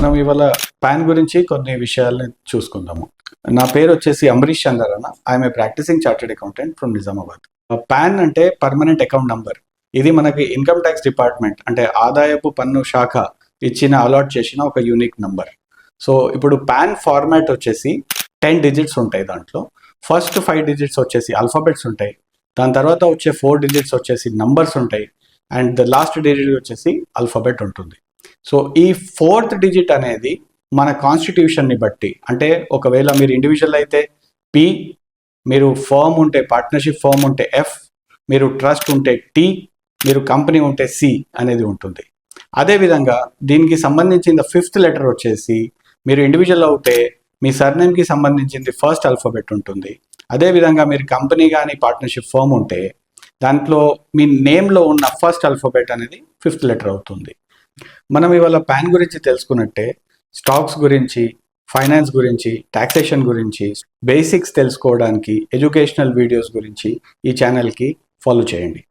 మనం ఇవాళ పాన్ గురించి కొన్ని విషయాలను చూసుకుందాము. నా పేరు వచ్చేసి Ambarish Chandaranna. I'm a practising chartered accountant from Nizamabad. PAN అంటే పర్మనెంట్ అకౌంట్ నంబర్. ఇది మనకి ఇన్కమ్ ట్యాక్స్ డిపార్ట్మెంట్ అంటే ఆదాయపు పన్ను శాఖ అలాట్ చేసిన ఒక యూనిక్ నంబర్. సో ఇప్పుడు పాన్ ఫార్మాట్ వచ్చేసి 10 డిజిట్స్ ఉంటాయి. దాంట్లో ఫస్ట్ 5 డిజిట్స్ వచ్చేసి ఆల్ఫాబెట్స్ ఉంటాయి. దాని తర్వాత వచ్చే 4 డిజిట్స్ వచ్చేసి నంబర్స్ ఉంటాయి. అండ్ ద లాస్ట్ డిజిట్ వచ్చేసి ఆల్ఫాబెట్ ఉంటుంది. సో ఈ 4th డిజిట్ అనేది మన కాన్స్టిట్యూషన్ని బట్టి, అంటే ఒకవేళ మీరు ఇండివిజువల్ అయితే పి, మీరు ఫర్మ్ ఉంటే పార్ట్నర్షిప్ ఫర్మ్ ఉంటే ఎఫ్, మీరు ట్రస్ట్ ఉంటే టి, మీరు కంపెనీ ఉంటే సి అనేది ఉంటుంది. అదేవిధంగా దీనికి సంబంధించిన 5th లెటర్ వచ్చేసి మీరు ఇండివిజువల్ అవుతే మీ సర్నేమ్కి సంబంధించింది ఫస్ట్ ఆల్ఫాబెట్ ఉంటుంది. అదేవిధంగా మీరు కంపెనీ కానీ పార్ట్నర్షిప్ ఫర్మ్ ఉంటే దాంట్లో మీ నేమ్లో ఉన్న ఫస్ట్ ఆల్ఫాబెట్ అనేది 5th లెటర్ అవుతుంది. మనం ఇవాళ పాన్ గురించి తెలుసుకున్నట్టే స్టాక్స్ గురించి, ఫైనాన్స్ గురించి, టాక్సేషన్ గురించి బేసిక్స్ తెలుసుకోవడానికి ఎడ్యుకేషనల్ వీడియోస్ గురించి ఈ ఛానల్కి ఫాలో చేయండి.